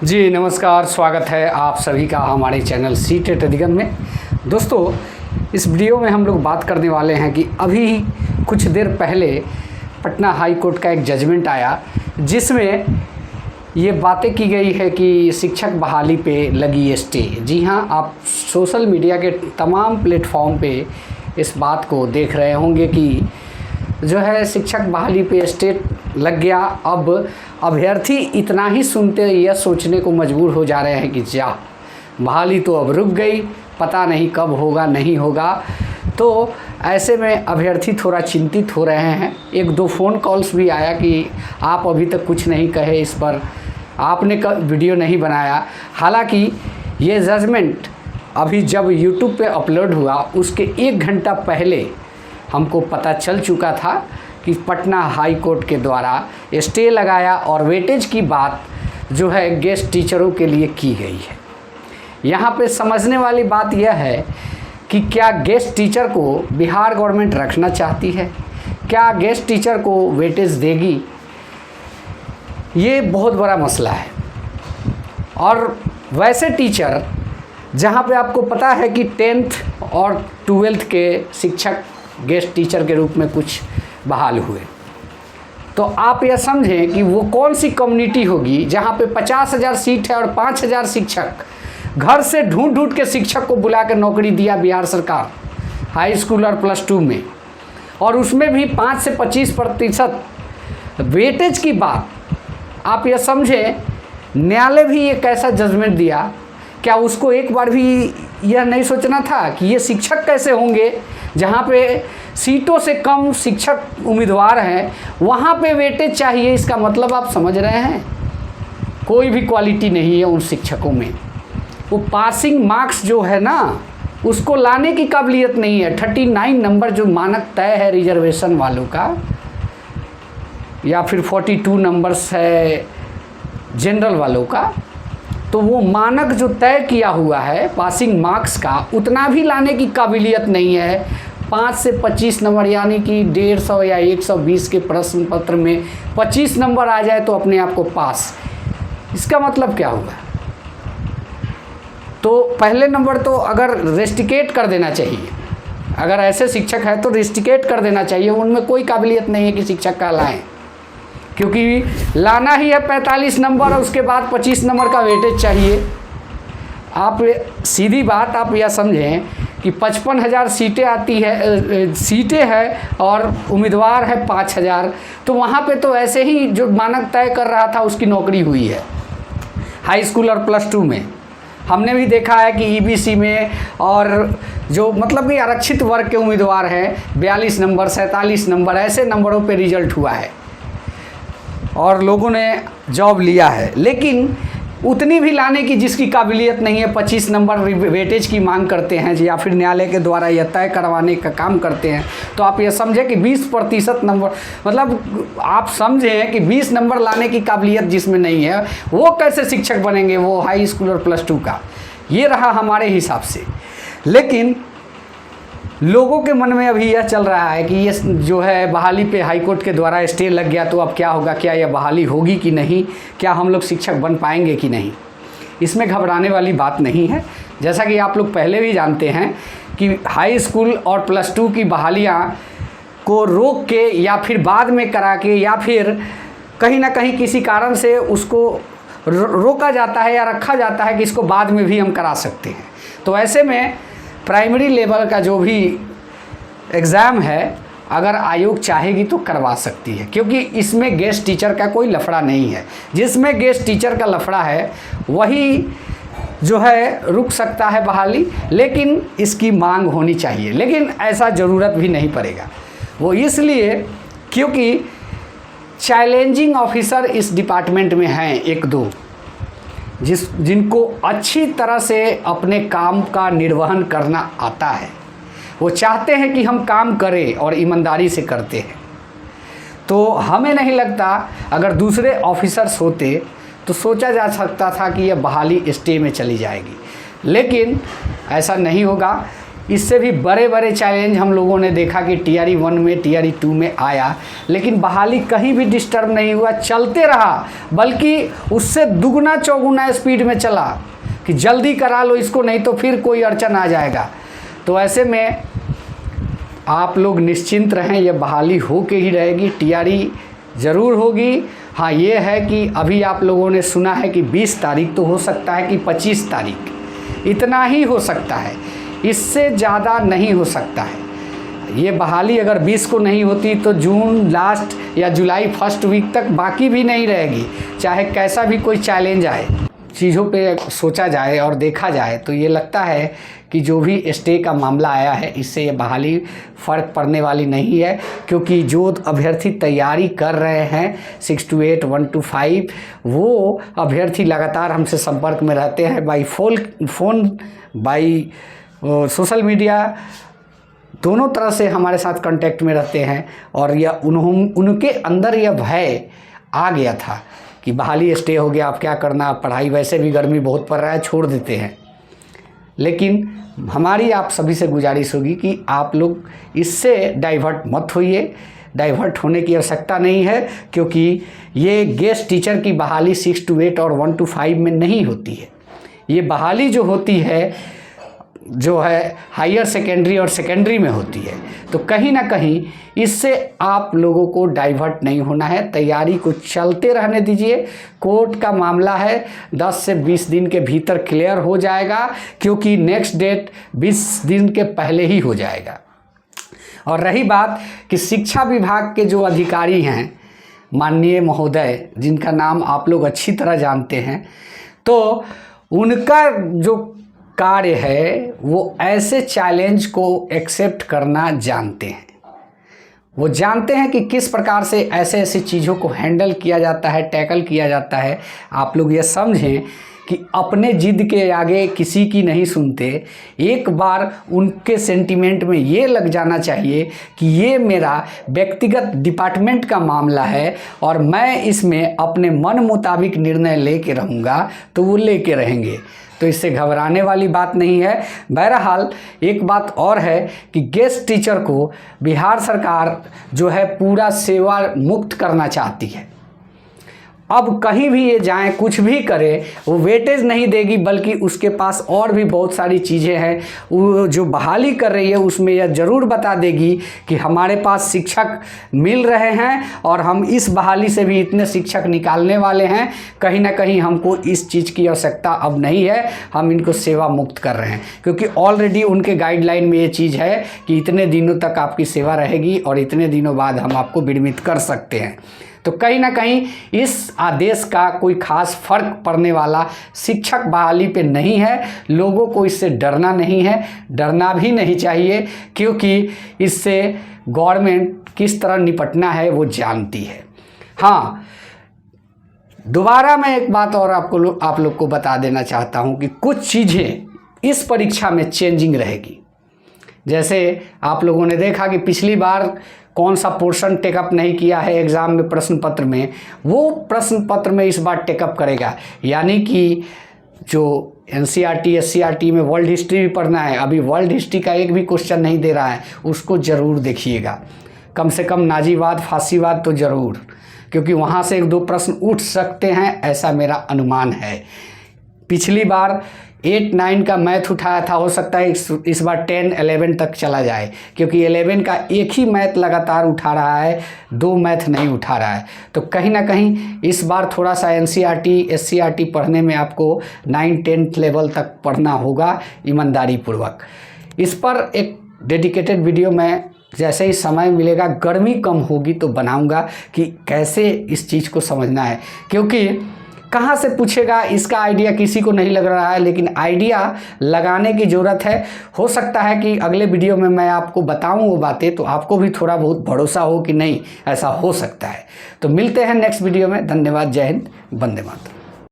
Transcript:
जी नमस्कार, स्वागत है आप सभी का हमारे चैनल सीटेट अधिगम में। दोस्तों, इस वीडियो में हम लोग बात करने वाले हैं कि अभी कुछ देर पहले पटना हाई कोर्ट का एक जजमेंट आया जिसमें ये बातें की गई है कि शिक्षक बहाली पे लगी स्टे। जी हाँ, आप सोशल मीडिया के तमाम प्लेटफॉर्म पे इस बात को देख रहे होंगे कि जो है शिक्षक बहाली पे स्टे लग गया। अब अभ्यर्थी इतना ही सुनते यह सोचने को मजबूर हो जा रहे हैं कि जा बहाली तो अब रुक गई, पता नहीं कब होगा नहीं होगा। तो ऐसे में अभ्यर्थी थोड़ा चिंतित हो रहे हैं। एक दो फ़ोन कॉल्स भी आया कि आप अभी तक कुछ नहीं कहे, इस पर आपने वीडियो नहीं बनाया। हालांकि ये जजमेंट अभी जब यूट्यूब पे अपलोड हुआ उसके 1 घंटा पहले हमको पता चल चुका था कि पटना हाई कोर्ट के द्वारा स्टे लगाया और वेटेज की बात जो है गेस्ट टीचरों के लिए की गई है। यहाँ पे समझने वाली बात यह है कि क्या गेस्ट टीचर को बिहार गवर्नमेंट रखना चाहती है, क्या गेस्ट टीचर को वेटेज देगी, ये बहुत बड़ा मसला है। और वैसे टीचर जहाँ पे आपको पता है कि 10th और 12th के शिक्षक गेस्ट टीचर के रूप में कुछ बहाल हुए, तो आप यह समझें कि वो कौन सी कम्युनिटी होगी जहाँ पे 50,000 सीट है और 5,000 शिक्षक घर से ढूंढ ढूंढ के शिक्षक को बुला के नौकरी दिया बिहार सरकार हाई स्कूल और +2 में, और उसमें भी 5 से 25% वेटेज की बात। आप यह समझें न्यायालय भी एक ऐसा जजमेंट दिया, क्या उसको एक बार भी यह नहीं सोचना था कि ये शिक्षक कैसे होंगे जहाँ पे सीटों से कम शिक्षक उम्मीदवार हैं, वहाँ पे वेटेज चाहिए। इसका मतलब आप समझ रहे हैं, कोई भी क्वालिटी नहीं है उन शिक्षकों में। वो पासिंग मार्क्स जो है ना, उसको लाने की काबिलियत नहीं है। 39 नंबर जो मानक तय है रिजर्वेशन वालों का, या फिर 42 नंबर्स है जनरल वालों का, तो वो मानक जो तय किया हुआ है पासिंग मार्क्स का, उतना भी लाने की काबिलियत नहीं है। 5 से 25 नंबर यानी कि 150 या 120 के प्रश्न पत्र में 25 नंबर आ जाए तो अपने आप को पास। इसका मतलब क्या हुआ? तो पहले नंबर तो अगर रेस्टिकेट कर देना चाहिए, अगर ऐसे शिक्षक है तो रेस्टिकेट कर देना चाहिए। उनमें कोई काबिलियत नहीं है कि शिक्षक का लाएँ, क्योंकि लाना ही है 45 नंबर और उसके बाद 25 नंबर का वेटेज चाहिए। आप सीधी बात आप यह समझें कि 55,000 सीटें आती है, सीटें हैं और उम्मीदवार है 5,000, तो वहाँ पे तो ऐसे ही जो मानक तय कर रहा था उसकी नौकरी हुई है हाई स्कूल और +2 में। हमने भी देखा है कि ईबीसी में और जो मतलब कि आरक्षित वर्ग के उम्मीदवार हैं 42 नंबर 47 नंबर ऐसे नंबरों पे रिजल्ट हुआ है और लोगों ने जॉब लिया है, लेकिन उतनी भी लाने की जिसकी काबिलियत नहीं है। 25 नंबर वेटेज की मांग करते हैं या फिर न्यायालय के द्वारा यह तय करवाने का काम करते हैं। तो आप ये समझें कि 20% नंबर, मतलब आप समझें कि 20 नंबर लाने की काबिलियत जिसमें नहीं है वो कैसे शिक्षक बनेंगे, वो हाई स्कूल और +2 का। ये रहा हमारे हिसाब से। लेकिन लोगों के मन में अभी यह चल रहा है कि ये जो है बहाली पे हाई कोर्ट के द्वारा स्टे लग गया तो अब क्या होगा, क्या यह बहाली होगी कि नहीं, क्या हम लोग शिक्षक बन पाएंगे कि नहीं। इसमें घबराने वाली बात नहीं है। जैसा कि आप लोग पहले भी जानते हैं कि हाई स्कूल और +2 की बहालियाँ को रोक के या फिर बाद में करा के या फिर कहीं ना कहीं किसी कारण से उसको रोका जाता है या रखा जाता है कि इसको बाद में भी हम करा सकते हैं। तो ऐसे में प्राइमरी लेवल का जो भी एग्ज़ाम है अगर आयोग चाहेगी तो करवा सकती है, क्योंकि इसमें गेस्ट टीचर का कोई लफड़ा नहीं है। जिसमें गेस्ट टीचर का लफड़ा है वही जो है रुक सकता है बहाली, लेकिन इसकी मांग होनी चाहिए। लेकिन ऐसा ज़रूरत भी नहीं पड़ेगा, वो इसलिए क्योंकि चैलेंजिंग ऑफिसर इस डिपार्टमेंट में हैं 1-2 जिनको अच्छी तरह से अपने काम का निर्वहन करना आता है। वो चाहते हैं कि हम काम करें और ईमानदारी से करते हैं। तो हमें नहीं लगता अगर दूसरे ऑफिसर्स होते तो सोचा जा सकता था कि यह बहाली स्टे में चली जाएगी, लेकिन ऐसा नहीं होगा। इससे भी बड़े बड़े चैलेंज हम लोगों ने देखा कि टीआरई 1 में, टीआरई 2 में आया, लेकिन बहाली कहीं भी डिस्टर्ब नहीं हुआ, चलते रहा, बल्कि उससे दुगना चौगुना स्पीड में चला कि जल्दी करा लो इसको, नहीं तो फिर कोई अड़चन आ जाएगा। तो ऐसे में आप लोग निश्चिंत रहें, यह बहाली हो के ही रहेगी, टीआरई ज़रूर होगी। हाँ, ये है कि अभी आप लोगों ने सुना है कि 20 तारीख, तो हो सकता है कि 25 तारीख, इतना ही हो सकता है, इससे ज़्यादा नहीं हो सकता है। ये बहाली अगर 20 को नहीं होती तो जून लास्ट या जुलाई फर्स्ट वीक तक बाकी भी नहीं रहेगी, चाहे कैसा भी कोई चैलेंज आए। चीज़ों पे सोचा जाए और देखा जाए तो ये लगता है कि जो भी स्टे का मामला आया है, इससे ये बहाली फ़र्क पड़ने वाली नहीं है, क्योंकि जो अभ्यर्थी तैयारी कर रहे हैं 6 to 8, 1 to 5, वो अभ्यर्थी लगातार हमसे संपर्क में रहते हैं, by phone by social media, दोनों तरह से हमारे साथ कांटेक्ट में रहते हैं। और यह उनके अंदर यह भय आ गया था कि बहाली स्टे हो गया, अब क्या करना, पढ़ाई वैसे भी गर्मी बहुत पड़ रहा है, छोड़ देते हैं। लेकिन हमारी आप सभी से गुजारिश होगी कि आप लोग इससे डाइवर्ट मत होइए, डाइवर्ट होने की आवश्यकता नहीं है, क्योंकि ये गेस्ट टीचर की बहाली 6 to 8 और 1 to 5 में नहीं होती है। ये बहाली जो होती है, जो है हायर सेकेंडरी और सेकेंडरी में होती है। तो कहीं ना कहीं इससे आप लोगों को डाइवर्ट नहीं होना है, तैयारी को चलते रहने दीजिए। कोर्ट का मामला है, 10 से 20 दिन के भीतर क्लियर हो जाएगा, क्योंकि नेक्स्ट डेट 20 दिन के पहले ही हो जाएगा। और रही बात कि शिक्षा विभाग के जो अधिकारी हैं, माननीय महोदय, जिनका नाम आप लोग अच्छी तरह जानते हैं, तो उनका जो कार्य है वो ऐसे चैलेंज को एक्सेप्ट करना जानते हैं। वो जानते हैं कि किस प्रकार से ऐसे ऐसी चीज़ों को हैंडल किया जाता है, टैकल किया जाता है। आप लोग ये समझें कि अपने जिद के आगे किसी की नहीं सुनते। एक बार उनके सेंटिमेंट में ये लग जाना चाहिए कि ये मेरा व्यक्तिगत डिपार्टमेंट का मामला है और मैं इसमें अपने मन मुताबिक निर्णय लेके रहूँगा, तो वो लेके रहेंगे। तो इससे घबराने वाली बात नहीं है। बहरहाल एक बात और है कि गेस्ट टीचर को बिहार सरकार जो है पूरा सेवा मुक्त करना चाहती है। अब कहीं भी ये जाएं, कुछ भी करें, वो वेटेज नहीं देगी, बल्कि उसके पास और भी बहुत सारी चीज़ें हैं। वो जो बहाली कर रही है उसमें यह ज़रूर बता देगी कि हमारे पास शिक्षक मिल रहे हैं और हम इस बहाली से भी इतने शिक्षक निकालने वाले हैं। कहीं ना कहीं हमको इस चीज़ की आवश्यकता अब नहीं है, हम इनको सेवा मुक्त कर रहे हैं, क्योंकि ऑलरेडी उनके गाइडलाइन में ये चीज़ है कि इतने दिनों तक आपकी सेवा रहेगी और इतने दिनों बाद हम आपको विरमित कर सकते हैं। तो कहीं ना कहीं इस आदेश का कोई खास फर्क पड़ने वाला शिक्षक बहाली पे नहीं है। लोगों को इससे डरना नहीं है, डरना भी नहीं चाहिए, क्योंकि इससे गवर्नमेंट किस तरह निपटना है वो जानती है। हाँ, दोबारा मैं एक बात और आप लोग को बता देना चाहता हूँ कि कुछ चीज़ें इस परीक्षा में चेंजिंग रहेगी। जैसे आप लोगों ने देखा कि पिछली बार कौन सा पोर्शन टेकअप नहीं किया है एग्ज़ाम में, प्रश्न पत्र में, वो प्रश्न पत्र में इस बार टेकअप करेगा। यानी कि जो एनसीईआरटी एससीईआरटी में वर्ल्ड हिस्ट्री भी पढ़ना है, अभी वर्ल्ड हिस्ट्री का एक भी क्वेश्चन नहीं दे रहा है, उसको ज़रूर देखिएगा। कम से कम नाजीवाद फासीवाद तो ज़रूर, क्योंकि वहाँ से 1-2 प्रश्न उठ सकते हैं, ऐसा मेरा अनुमान है। पिछली बार 8-9 का मैथ उठाया था, हो सकता है इस बार 10-11 तक चला जाए, क्योंकि 11 का एक ही मैथ लगातार उठा रहा है, 2 मैथ नहीं उठा रहा है। तो कहीं ना कहीं इस बार थोड़ा सा एनसीईआरटी एससीईआरटी पढ़ने में आपको 9-10 लेवल तक पढ़ना होगा ईमानदारी पूर्वक। इस पर एक डेडिकेटेड वीडियो मैं जैसे ही समय मिलेगा, गर्मी कम होगी तो बनाऊंगा कि कैसे इस चीज़ को समझना है, क्योंकि कहाँ से पूछेगा इसका आइडिया किसी को नहीं लग रहा है, लेकिन आइडिया लगाने की ज़रूरत है। हो सकता है कि अगले वीडियो में मैं आपको बताऊं वो बातें, तो आपको भी थोड़ा बहुत भरोसा हो कि नहीं ऐसा हो सकता है। तो मिलते हैं नेक्स्ट वीडियो में। धन्यवाद, जय हिंद, वंदे मातरम।